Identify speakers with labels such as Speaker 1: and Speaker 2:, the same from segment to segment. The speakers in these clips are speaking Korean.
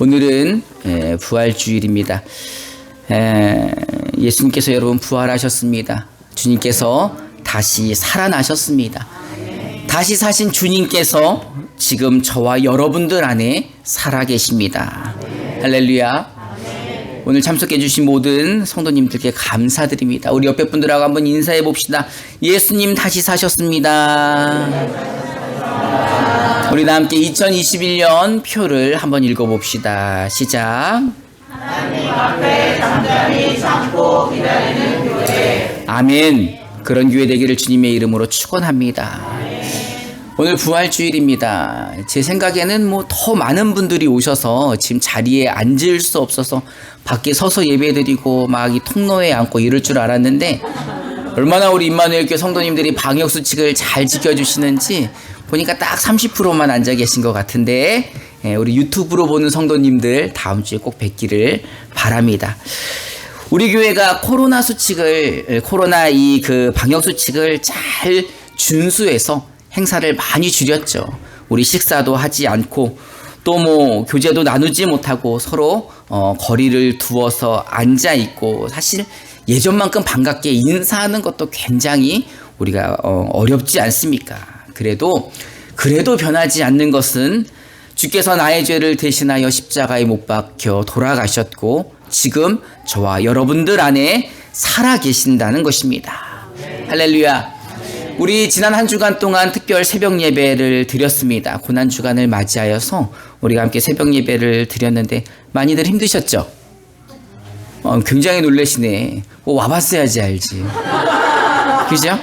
Speaker 1: 오늘은 부활주일입니다. 예수님께서 여러분 부활하셨습니다. 주님께서 다시 살아나셨습니다. 다시 사신 주님께서 지금 저와 여러분들 안에 살아계십니다. 할렐루야. 오늘 참석해 주신 모든 성도님들께 감사드립니다. 우리 옆에 분들하고 한번 인사해 봅시다. 예수님 다시 사셨습니다. 우리 다 함께 2021년 표를 한번 읽어봅시다. 시작.
Speaker 2: 하나님 앞에 잠잠히 참고 기다리는 교회.
Speaker 1: 아멘. 그런 교회 되기를 주님의 이름으로 축원합니다. 오늘 부활주일입니다. 제 생각에는 더 많은 분들이 오셔서 지금 자리에 앉을 수 없어서 밖에 서서 예배드리고 막 이 통로에 앉고 이럴 줄 알았는데 얼마나 우리 임마누엘교회 성도님들이 방역수칙을 잘 지켜주시는지 보니까 딱 30%만 앉아 계신 것 같은데 우리 유튜브로 보는 성도님들 다음 주에 꼭 뵙기를 바랍니다. 우리 교회가 코로나 방역수칙을 잘 준수해서 행사를 많이 줄였죠. 우리 식사도 하지 않고 또 교제도 나누지 못하고 서로 거리를 두어서 앉아 있고 사실 예전만큼 반갑게 인사하는 것도 굉장히 우리가 어렵지 않습니까? 그래도 변하지 않는 것은 주께서 나의 죄를 대신하여 십자가에 못 박혀 돌아가셨고 지금 저와 여러분들 안에 살아계신다는 것입니다. 할렐루야. 우리 지난 한 주간 동안 특별 새벽 예배를 드렸습니다. 고난주간을 맞이하여서 우리가 함께 새벽 예배를 드렸는데 많이들 힘드셨죠? 굉장히 놀라시네. 와봤어야지 알지. 그죠?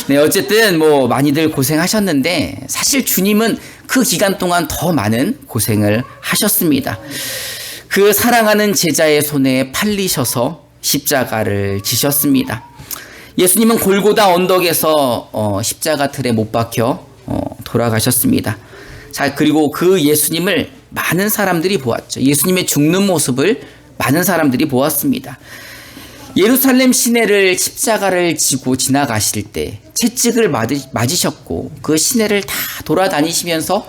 Speaker 1: 네, 어쨌든 많이들 고생하셨는데 사실 주님은 그 기간 동안 더 많은 고생을 하셨습니다. 그 사랑하는 제자의 손에 팔리셔서 십자가를 지셨습니다. 예수님은 골고다 언덕에서 십자가 틀에 못 박혀 돌아가셨습니다. 자, 그리고 그 예수님을 많은 사람들이 보았죠. 예수님의 죽는 모습을 많은 사람들이 보았습니다. 예루살렘 시내를 십자가를 지고 지나가실 때 채찍을 맞으셨고 그 시내를 다 돌아다니시면서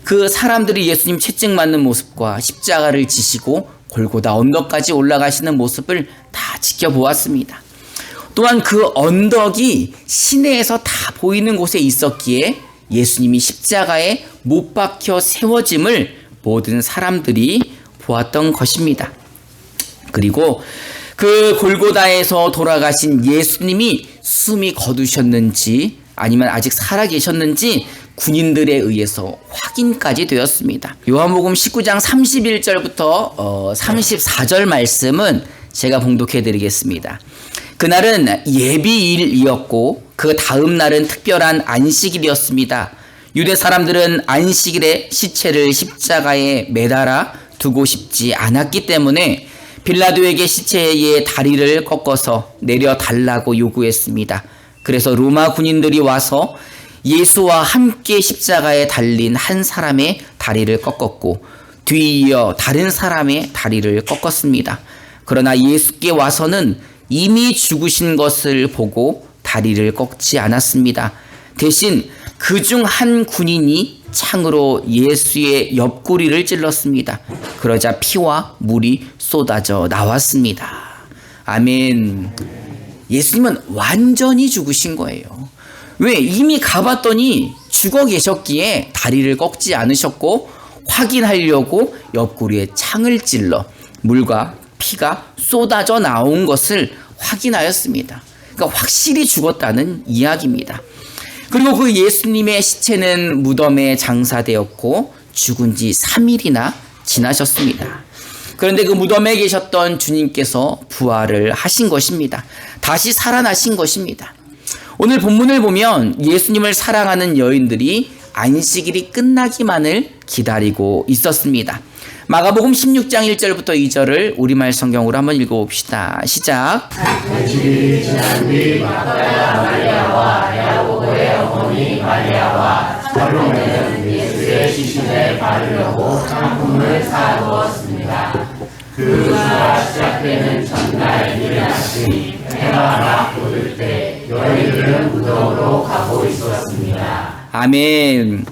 Speaker 1: 그 사람들이 예수님 채찍 맞는 모습과 십자가를 지시고 골고다 언덕까지 올라가시는 모습을 다 지켜보았습니다. 또한 그 언덕이 시내에서 다 보이는 곳에 있었기에 예수님이 십자가에 못 박혀 세워짐을 모든 사람들이 보았던 것입니다. 그리고 그 골고다에서 돌아가신 예수님이 숨이 거두셨는지 아니면 아직 살아계셨는지 군인들에 의해서 확인까지 되었습니다. 요한복음 19장 31절부터 34절 말씀은 제가 봉독해 드리겠습니다. 그날은 예비일이었고 그 다음 날은 특별한 안식일이었습니다. 유대 사람들은 안식일에 시체를 십자가에 매달아 두고 싶지 않았기 때문에 빌라도에게 시체의 다리를 꺾어서 내려달라고 요구했습니다. 그래서 로마 군인들이 와서 예수와 함께 십자가에 달린 한 사람의 다리를 꺾었고 뒤이어 다른 사람의 다리를 꺾었습니다. 그러나 예수께 와서는 이미 죽으신 것을 보고 다리를 꺾지 않았습니다. 대신 그중 한 군인이 창으로 예수의 옆구리를 찔렀습니다. 그러자 피와 물이 쏟아져 나왔습니다. 아멘. 예수님은 완전히 죽으신 거예요. 왜? 이미 가봤더니 죽어 계셨기에 다리를 꺾지 않으셨고 확인하려고 옆구리에 창을 찔러 물과 피가 쏟아져 나온 것을 확인하였습니다. 그러니까 확실히 죽었다는 이야기입니다. 그리고 그 예수님의 시체는 무덤에 장사되었고 죽은 지 3일이나 지나셨습니다. 그런데 그 무덤에 계셨던 주님께서 부활을 하신 것입니다. 다시 살아나신 것입니다. 오늘 본문을 보면 예수님을 사랑하는 여인들이 안식일이 끝나기만을 기다리고 있었습니다. 마가복음 16장 1절부터 2절을 우리말 성경으로 한번 읽어봅시다. 시작.
Speaker 2: 안식일이 지난 뒤 막달라 마리아와 야고보의 어머니 마리아와 살로메는 예수의 시신에 바르려고 상품을 사두었습니다. 그 주가 시작되는 전날 이른 아침 해가 막 돋을 때 여인들은 무덤으로 가고 있었습니다.
Speaker 1: 아멘.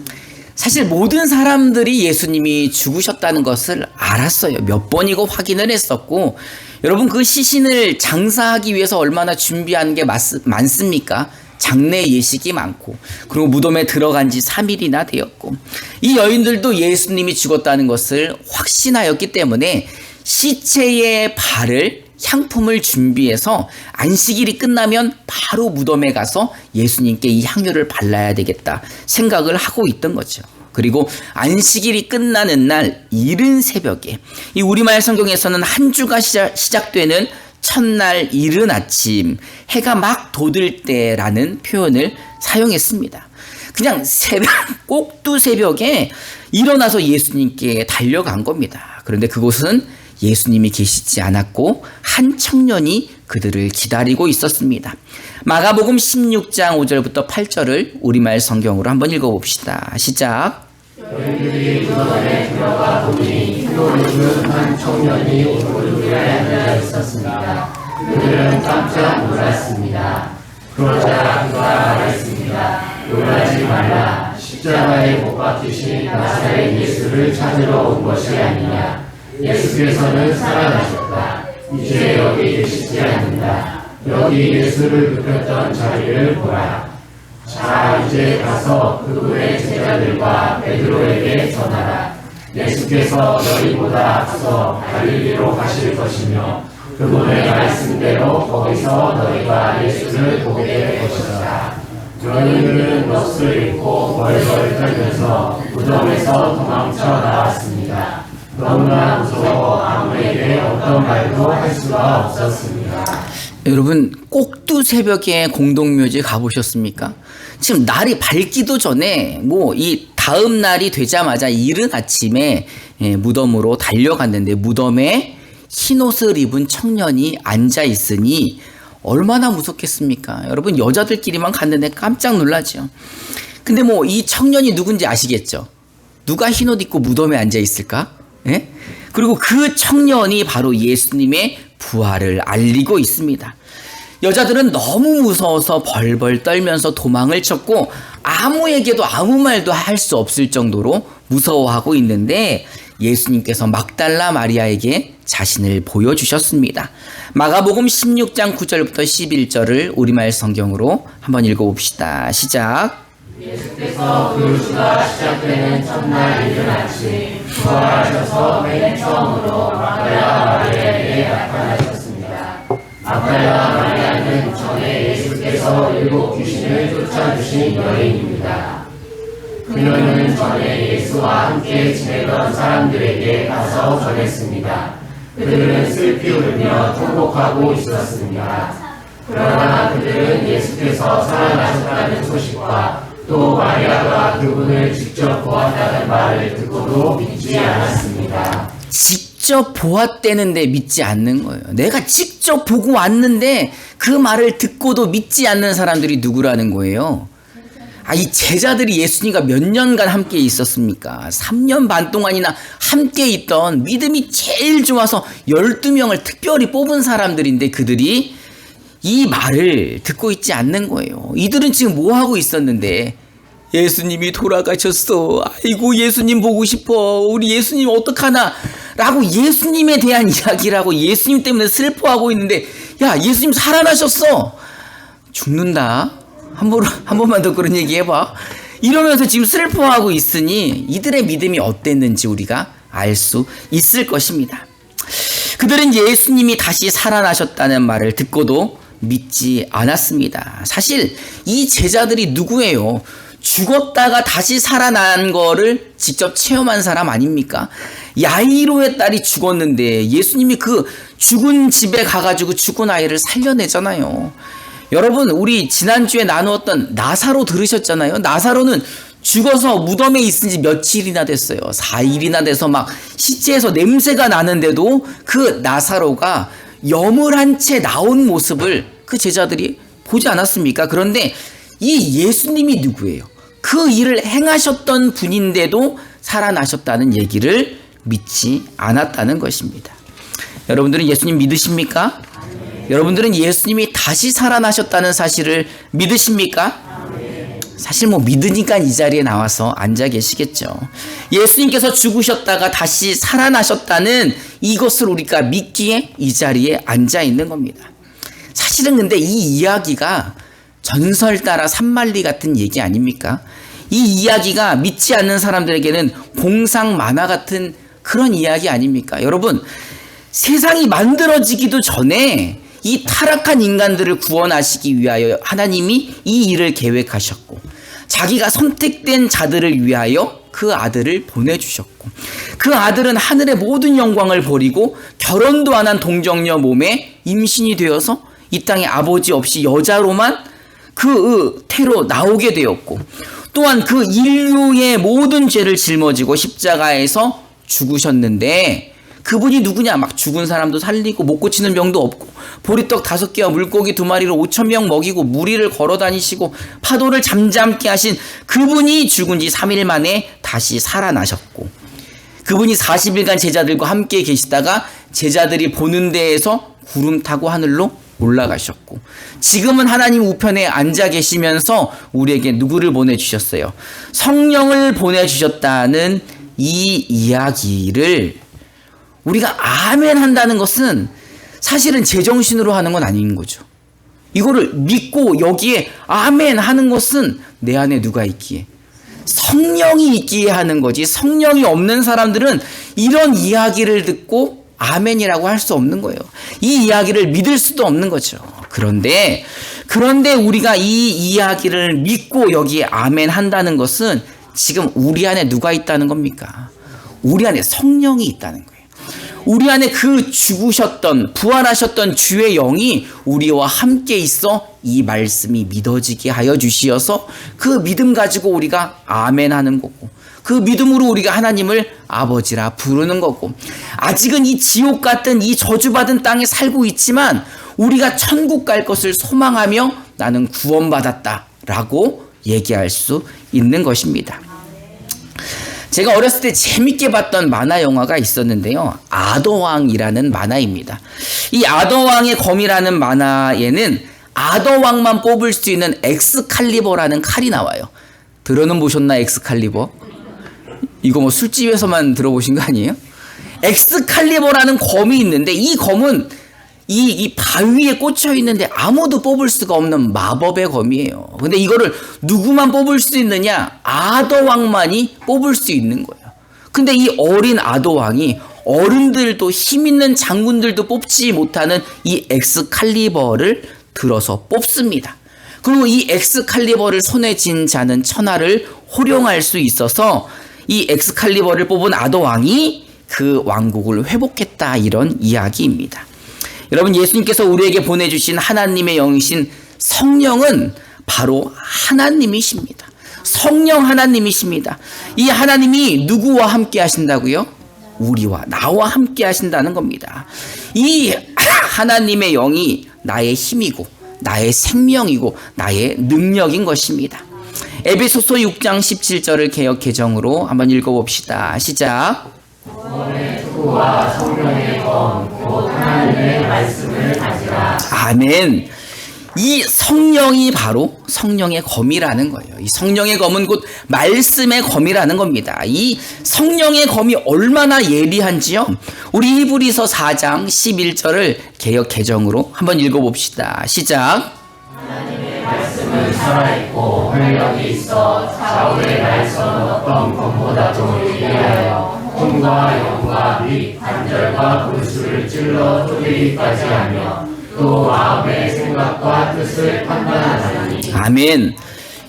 Speaker 1: 사실 모든 사람들이 예수님이 죽으셨다는 것을 알았어요. 몇 번이고 확인을 했었고, 여러분 그 시신을 장사하기 위해서 얼마나 준비하는 게 많습니까? 장례 예식이 많고, 그리고 무덤에 들어간 지 3일이나 되었고, 이 여인들도 예수님이 죽었다는 것을 확신하였기 때문에 시체의 발을 향품을 준비해서 안식일이 끝나면 바로 무덤에 가서 예수님께 이 향유를 발라야 되겠다 생각을 하고 있던 거죠. 그리고 안식일이 끝나는 날 이른 새벽에, 이 우리말 성경에서는 한 주가 시작되는 첫날 이른 아침, 해가 막 돋을 때라는 표현을 사용했습니다. 그냥 새벽, 꼭두 새벽에 일어나서 예수님께 달려간 겁니다. 그런데 그곳은 예수님이 계시지 않았고 한 청년이 그들을 기다리고 있었습니다. 마가복음 16장 5절부터 8절을 우리말 성경으로 한번 읽어봅시다. 시작.
Speaker 2: 여인들이 무덤에 들어가 보니 흰옷 입은 한 청년이 오른쪽에 앉아 있었습니다. 그들은 깜짝 놀랐습니다. 그러자 그가 말했습니다. 놀라지 말라. 십자가에 못 박히신 나사렛 예수를 찾으러 온 것이 아니냐. 예수께서는 살아나셨다. 이제 여기 계시지 않는다. 여기 예수를 눕혔던 자리를 보라. 자, 이제 가서 그분의 제자들과 베드로에게 전하라. 예수께서 너희보다 앞서 갈릴리로 가실 것이며 그분의 말씀대로 거기서 너희가 예수를 보게 될 것이다. 여인들은 넋을 잃고 벌벌 떨면서 무덤에서 도망쳐 나왔습니다. 너무나 무서워 아무에게 어떤 말도 할 수가 없었습니다.
Speaker 1: 여러분 꼭두 새벽에 공동묘지 가보셨습니까? 지금 날이 밝기도 전에 이 다음 날이 되자마자 이른 아침에 무덤으로 달려갔는데 무덤에 흰옷을 입은 청년이 앉아 있으니 얼마나 무섭겠습니까? 여러분 여자들끼리만 갔는데 깜짝 놀라죠. 근데 이 청년이 누군지 아시겠죠? 누가 흰옷 입고 무덤에 앉아 있을까? 예? 그리고 그 청년이 바로 예수님의 부활을 알리고 있습니다. 여자들은 너무 무서워서 벌벌 떨면서 도망을 쳤고 아무에게도 아무 말도 할 수 없을 정도로 무서워하고 있는데 예수님께서 막달라 마리아에게 자신을 보여주셨습니다. 마가복음 16장 9절부터 11절을 우리말 성경으로 한번 읽어봅시다. 시작.
Speaker 2: 예수께서 그 주가 시작되는 첫날 이른 아침 부활하셔서 맨 처음으로 막달라 마리아에게 나타나셨습니다. 막달라 마리아는 전에 예수께서 7 귀신을 쫓아주신 여인입니다. 그녀는 전에 예수와 함께 지내던 사람들에게 가서 전했습니다. 그들은 슬피 울며 통곡하고 있었습니다. 그러나 그들은 예수께서 살아나셨다는 소식과 또 마리아가 그분을 직접 보았다는 말을 듣고도 믿지 않았습니다.
Speaker 1: 직접 보았다는데 믿지 않는 거예요. 내가 직접 보고 왔는데 그 말을 듣고도 믿지 않는 사람들이 누구라는 거예요? 이 제자들이 예수님과 몇 년간 함께 있었습니까? 3년 반 동안이나 함께 있던 믿음이 제일 좋아서 12명을 특별히 뽑은 사람들인데 그들이 이 말을 듣고 있지 않는 거예요. 이들은 지금 뭐 하고 있었는데 예수님이 돌아가셨어. 아이고 예수님 보고 싶어. 우리 예수님 어떡하나 라고 예수님에 대한 이야기를 하고 예수님 때문에 슬퍼하고 있는데 야 예수님 살아나셨어. 죽는다. 한 번만 더 그런 얘기 해봐. 이러면서 지금 슬퍼하고 있으니 이들의 믿음이 어땠는지 우리가 알 수 있을 것입니다. 그들은 예수님이 다시 살아나셨다는 말을 듣고도 믿지 않았습니다. 사실 이 제자들이 누구예요? 죽었다가 다시 살아난 거를 직접 체험한 사람 아닙니까? 야이로의 딸이 죽었는데 예수님이 그 죽은 집에 가가지고 죽은 아이를 살려내잖아요. 여러분 우리 지난주에 나누었던 나사로 들으셨잖아요. 나사로는 죽어서 무덤에 있은 지 며칠이나 됐어요. 4일이나 돼서 막 시체에서 냄새가 나는데도 그 나사로가 염을 채 나온 모습을 그 제자들이 보지 않았습니까? 그런데 이 예수님이 누구예요? 그 일을 행하셨던 분인데도 살아나셨다는 얘기를 믿지 않았다는 것입니다. 여러분들은 예수님 믿으십니까? 여러분들은 예수님이 다시 살아나셨다는 사실을 믿으십니까? 사실 뭐 믿으니까 이 자리에 나와서 앉아 계시겠죠. 예수님께서 죽으셨다가 다시 살아나셨다는 이것을 우리가 믿기에 이 자리에 앉아 있는 겁니다. 사실은 근데 이 이야기가 전설 따라 산만리 같은 얘기 아닙니까? 이 이야기가 믿지 않는 사람들에게는 공상 만화 같은 그런 이야기 아닙니까? 여러분, 세상이 만들어지기도 전에 이 타락한 인간들을 구원하시기 위하여 하나님이 이 일을 계획하셨고, 자기가 선택된 자들을 위하여 그 아들을 보내주셨고, 그 아들은 하늘의 모든 영광을 버리고 결혼도 안 한 동정녀 몸에 임신이 되어서 이 땅에 아버지 없이 여자로만 그 태로 나오게 되었고, 또한 그 인류의 모든 죄를 짊어지고 십자가에서 죽으셨는데, 그분이 누구냐? 막 죽은 사람도 살리고 못 고치는 병도 없고 보리떡 5개와 물고기 2마리로 5,000명 먹이고 무리를 걸어 다니시고 파도를 잠잠케 하신 그분이 죽은 지 3일 만에 다시 살아나셨고, 그분이 40일간 제자들과 함께 계시다가 제자들이 보는 데에서 구름 타고 하늘로 올라가셨고, 지금은 하나님 우편에 앉아 계시면서 우리에게 누구를 보내주셨어요? 성령을 보내주셨다는 이 이야기를 우리가 아멘 한다는 것은 사실은 제정신으로 하는 건 아닌 거죠. 이거를 믿고 여기에 아멘 하는 것은 내 안에 누가 있기에? 성령이 있기에 하는 거지. 성령이 없는 사람들은 이런 이야기를 듣고 아멘이라고 할 수 없는 거예요. 이 이야기를 믿을 수도 없는 거죠. 그런데 우리가 이 이야기를 믿고 여기에 아멘 한다는 것은 지금 우리 안에 누가 있다는 겁니까? 우리 안에 성령이 있다는 거예요. 우리 안에 그 죽으셨던 부활하셨던 주의 영이 우리와 함께 있어 이 말씀이 믿어지게 하여 주시어서 그 믿음 가지고 우리가 아멘 하는 거고, 그 믿음으로 우리가 하나님을 아버지라 부르는 거고, 아직은 이 지옥 같은 이 저주받은 땅에 살고 있지만 우리가 천국 갈 것을 소망하며 나는 구원받았다라고 얘기할 수 있는 것입니다. 제가 어렸을 때 재밌게 봤던 만화 영화가 있었는데요. 아더왕이라는 만화입니다. 이 아더왕의 검이라는 만화에는 아더왕만 뽑을 수 있는 엑스칼리버라는 칼이 나와요. 들어는 보셨나, 엑스칼리버? 이거 뭐 술집에서만 들어보신 거 아니에요? 엑스칼리버라는 검이 있는데 이 검은 이 바위에 꽂혀 있는데 아무도 뽑을 수가 없는 마법의 검이에요. 근데 이거를 누구만 뽑을 수 있느냐? 아더왕만이 뽑을 수 있는 거예요. 근데 이 어린 아더왕이 어른들도 힘 있는 장군들도 뽑지 못하는 이 엑스칼리버를 들어서 뽑습니다. 그리고 이 엑스칼리버를 손에 쥔 자는 천하를 호령할 수 있어서 이 엑스칼리버를 뽑은 아더왕이 그 왕국을 회복했다, 이런 이야기입니다. 여러분, 예수님께서 우리에게 보내주신 하나님의 영이신 성령은 바로 하나님이십니다. 성령 하나님이십니다. 이 하나님이 누구와 함께 하신다고요? 우리와, 나와 함께 하신다는 겁니다. 이 하나님의 영이 나의 힘이고 나의 생명이고 나의 능력인 것입니다. 에베소서 6장 17절을 개역 개정으로 한번 읽어봅시다. 시작.
Speaker 2: 구원의 투구와 성령의 검, 곧 하나님의 말씀을 가지라.
Speaker 1: 아멘. 이 성령이 바로 성령의 검이라는 거예요. 이 성령의 검은 곧 말씀의 검이라는 겁니다. 이 성령의 검이 얼마나 예리한지요? 우리 히브리서 4장 11절을 개역 개정으로 한번 읽어봅시다. 시작.
Speaker 2: 하나님의 말씀은 살아있고 활력이 있어 사울의 날선 어떤 검보다도 예리하여 혼과 영과 및 관절과 골수를 찔러 쪼개기까지 하며 또 마음의 생각과 뜻을 판단하나니.
Speaker 1: 아멘.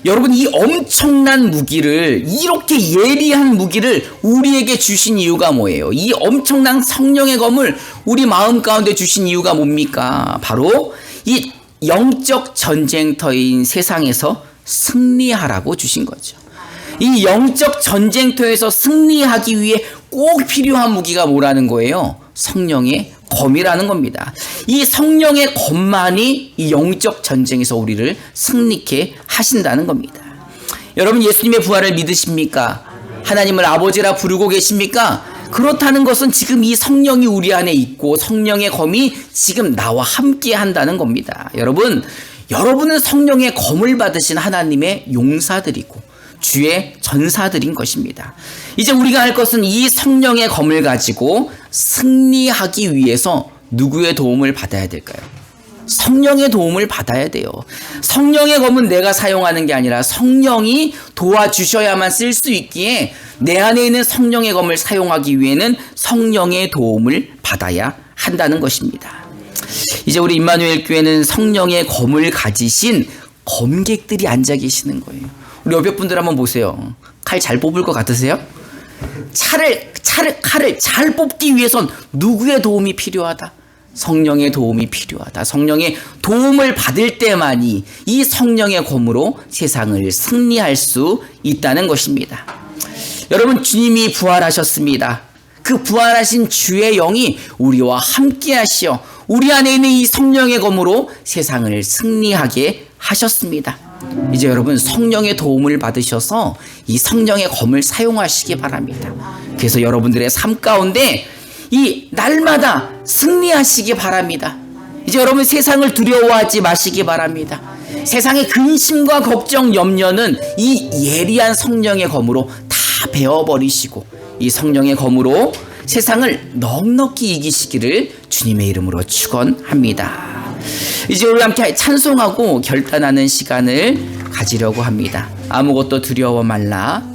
Speaker 1: 여러분, 이 엄청난 무기를, 이렇게 예리한 무기를 우리에게 주신 이유가 뭐예요? 이 엄청난 성령의 검을 우리 마음 가운데 주신 이유가 뭡니까? 바로 이 영적 전쟁터인 세상에서 승리하라고 주신 거죠. 이 영적 전쟁터에서 승리하기 위해 꼭 필요한 무기가 뭐라는 거예요? 성령의 검이라는 겁니다. 이 성령의 검만이 이 영적 전쟁에서 우리를 승리케 하신다는 겁니다. 여러분, 예수님의 부활을 믿으십니까? 하나님을 아버지라 부르고 계십니까? 그렇다는 것은 지금 이 성령이 우리 안에 있고 성령의 검이 지금 나와 함께 한다는 겁니다. 여러분, 여러분은 성령의 검을 받으신 하나님의 용사들이고 주의 전사들인 것입니다. 이제 우리가 할 것은 이 성령의 검을 가지고 승리하기 위해서 누구의 도움을 받아야 될까요? 성령의 도움을 받아야 돼요. 성령의 검은 내가 사용하는 게 아니라 성령이 도와주셔야만 쓸 수 있기에 내 안에 있는 성령의 검을 사용하기 위해는 성령의 도움을 받아야 한다는 것입니다. 이제 우리 임마누엘 교회는 성령의 검을 가지신 검객들이 앉아 계시는 거예요. 우리 옆에 분들 한번 보세요. 칼 잘 뽑을 것 같으세요? 칼을 잘 뽑기 위해선 누구의 도움이 필요하다? 성령의 도움이 필요하다. 성령의 도움을 받을 때만이 이 성령의 검으로 세상을 승리할 수 있다는 것입니다. 여러분, 주님이 부활하셨습니다. 그 부활하신 주의 영이 우리와 함께 하시어 우리 안에 있는 이 성령의 검으로 세상을 승리하게 하셨습니다. 이제 여러분, 성령의 도움을 받으셔서 이 성령의 검을 사용하시기 바랍니다. 그래서 여러분들의 삶 가운데 이 날마다 승리하시기 바랍니다. 이제 여러분, 세상을 두려워하지 마시기 바랍니다. 세상의 근심과 걱정, 염려는 이 예리한 성령의 검으로 다 베어버리시고 이 성령의 검으로 세상을 넉넉히 이기시기를 주님의 이름으로 축원합니다. 이제 우리 함께 찬송하고 결단하는 시간을 가지려고 합니다. 아무것도 두려워 말라.